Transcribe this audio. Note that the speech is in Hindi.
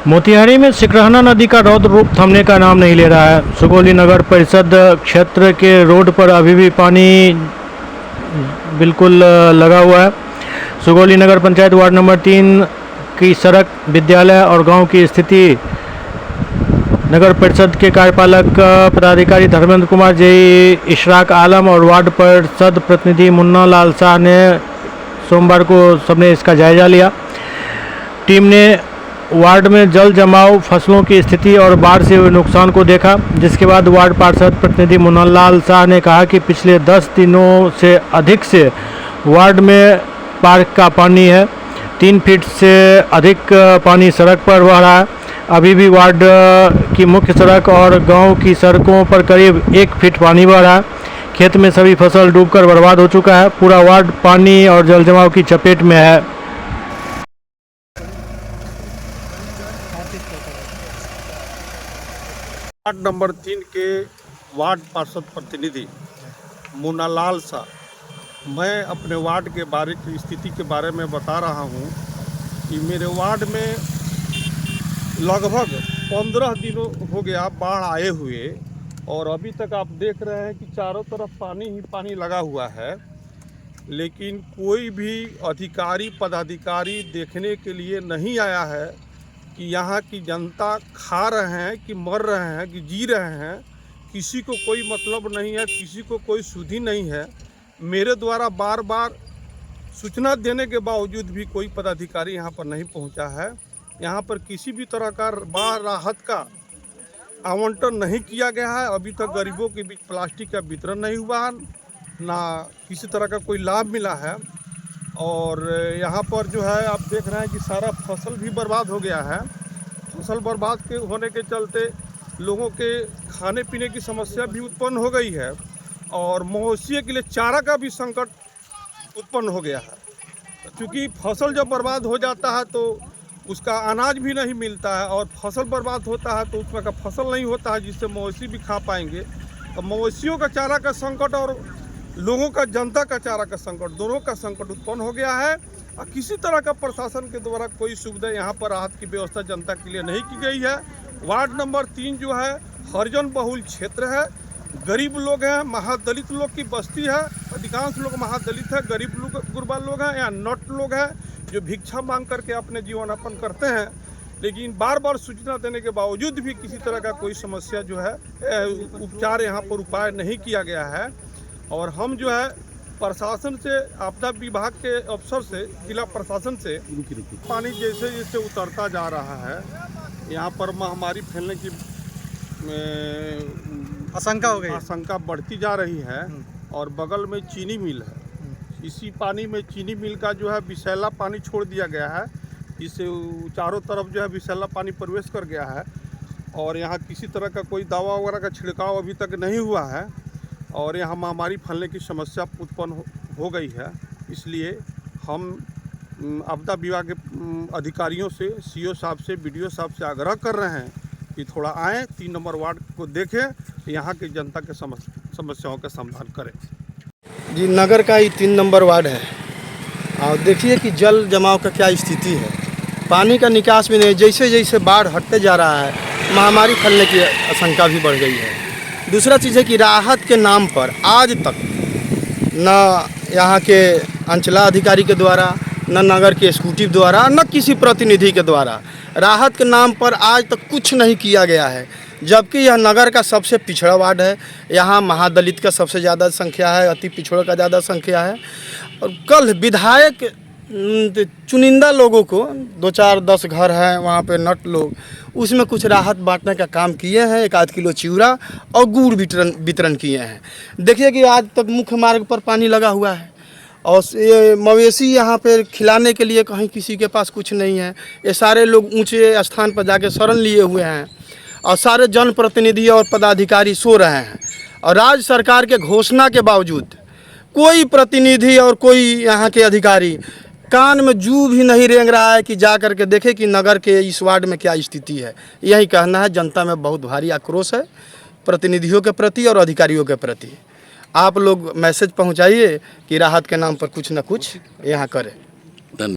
मोतिहारी में सिकरहना नदी का रौद्र रूप थमने का नाम नहीं ले रहा है। सुगौली नगर परिषद क्षेत्र के रोड पर अभी भी पानी बिल्कुल लगा हुआ है। सुगौली नगर पंचायत वार्ड नंबर 3 की सड़क, विद्यालय और गांव की स्थिति नगर परिषद के कार्यपालक पदाधिकारी धर्मेंद्र कुमार, जेई इशराक आलम और वार्ड परिषद प्रतिनिधि मुन्ना लाल शाह ने सोमवार को सबने इसका जायजा लिया। टीम ने वार्ड में जल जमाव, फसलों की स्थिति और बाढ़ से हुए नुकसान को देखा, जिसके बाद वार्ड पार्षद प्रतिनिधि मुन्ना लाल शाह ने कहा कि पिछले 10 दिनों से अधिक से वार्ड में पार्क का पानी है। 3 फीट से अधिक पानी सड़क पर बह रहा है। अभी भी वार्ड की मुख्य सड़क और गांव की सड़कों पर करीब 1 फीट पानी बह रहा है। खेत में सभी फसल डूबकर बर्बाद हो चुका है। पूरा वार्ड पानी और जल जमाव की चपेट में है। वार्ड नंबर 3 के वार्ड पार्षद प्रतिनिधि मुन्ना लाल शाह, मैं अपने वार्ड के बारे की स्थिति के बारे में बता रहा हूं कि मेरे वार्ड में लगभग 15 दिनों हो गया बाढ़ आए हुए, और अभी तक आप देख रहे हैं कि चारों तरफ पानी ही पानी लगा हुआ है। लेकिन कोई भी अधिकारी पदाधिकारी देखने के लिए नहीं आया है कि यहाँ की जनता खा रहे हैं कि मर रहे हैं कि जी रहे हैं। किसी को कोई मतलब नहीं है, किसी को कोई सुधि नहीं है। मेरे द्वारा बार बार सूचना देने के बावजूद भी कोई पदाधिकारी यहाँ पर नहीं पहुँचा है। यहाँ पर किसी भी तरह का बाढ़ राहत का आवंटन नहीं किया गया है। अभी तक गरीबों के बीच प्लास्टिक का वितरण नहीं हुआ है, ना किसी तरह का कोई लाभ मिला है। और यहाँ पर जो है आप देख रहे हैं कि सारा फसल भी बर्बाद हो गया है। फसल बर्बाद के होने के चलते लोगों के खाने पीने की समस्या भी उत्पन्न हो गई है, और मवेशियों के लिए चारा का भी संकट उत्पन्न हो गया है। क्योंकि फसल जब बर्बाद हो जाता है तो उसका अनाज भी नहीं मिलता है, और फसल बर्बाद होता है तो उसमें का फसल नहीं होता है जिससे मवेशी भी खा पाएंगे। तो मवेशियों का चारा का संकट और लोगों का, जनता का चारा का संकट, दोनों का संकट उत्पन्न हो गया है। और किसी तरह का प्रशासन के द्वारा कोई सुविधा यहाँ पर राहत की व्यवस्था जनता के लिए नहीं की गई है। वार्ड नंबर 3 जो है हरिजन बहुल क्षेत्र है। गरीब लोग हैं, महादलित लोग की बस्ती है। अधिकांश लोग महादलित है, गरीब लोग, गुरबा लोग हैं या नट लोग हैं जो भिक्षा मांग करके अपने जीवन यापन करते हैं। लेकिन बार बार सूचना देने के बावजूद भी किसी तरह का कोई समस्या जो है उपचार यहाँ पर उपाय नहीं किया गया है। और हम जो है प्रशासन से, आपदा विभाग के अफसर से, जिला प्रशासन से पानी जैसे जैसे उतरता जा रहा है, यहाँ पर महामारी फैलने की आशंका बढ़ती जा रही है। और बगल में चीनी मिल है। इसी पानी में चीनी मिल का जो है विषैला पानी छोड़ दिया गया है, जिससे चारों तरफ जो है विषैला पानी प्रवेश कर गया है। और यहाँ किसी तरह का कोई दवा वगैरह का छिड़काव अभी तक नहीं हुआ है, और यहाँ महामारी फैलने की समस्या उत्पन्न हो गई है। इसलिए हम आपदा विभाग के अधिकारियों से, सीओ साहब से, बीडीओ साहब से आग्रह कर रहे हैं कि थोड़ा आएँ, 3 नंबर वार्ड को देखें, यहाँ की जनता के समस्याओं का समाधान करें। जी, नगर का ही 3 नंबर वार्ड है, और देखिए कि जल जमाव का क्या स्थिति है। पानी का निकास भी नहीं। जैसे जैसे बाढ़ हटते जा रहा है, महामारी फैलने की आशंका भी बढ़ गई है। दूसरा चीज़ है कि राहत के नाम पर आज तक न यहाँ के अंचलाधिकारी के द्वारा, न नगर के एग्जीक्यूटिव द्वारा, न किसी प्रतिनिधि के द्वारा राहत के नाम पर आज तक कुछ नहीं किया गया है। जबकि यह नगर का सबसे पिछड़ा वार्ड है। यहाँ महादलित का सबसे ज़्यादा संख्या है, अति पिछड़ों का ज़्यादा संख्या है। और कल विधायक चुनिंदा लोगों को, 2-4-10 घर हैं वहाँ पे नट लोग, उसमें कुछ राहत बांटने का काम किए हैं। 1-8 किलो चिवड़ा और गुड़ वितरण किए हैं। देखिए कि आज तक मुख्य मार्ग पर पानी लगा हुआ है, और ये मवेशी यहाँ पे खिलाने के लिए कहीं किसी के पास कुछ नहीं है। ये सारे लोग ऊंचे स्थान पर जाके शरण लिए हुए हैं, और सारे जनप्रतिनिधि और पदाधिकारी सो रहे हैं। और राज्य सरकार के घोषणा के बावजूद कोई प्रतिनिधि और कोई यहाँ के अधिकारी कान में जू भी नहीं रेंग रहा है कि जा कर के देखे कि नगर के इस वार्ड में क्या स्थिति है। यही कहना है। जनता में बहुत भारी आक्रोश है प्रतिनिधियों के प्रति और अधिकारियों के प्रति। आप लोग मैसेज पहुंचाइए कि राहत के नाम पर कुछ न कुछ यहाँ करें।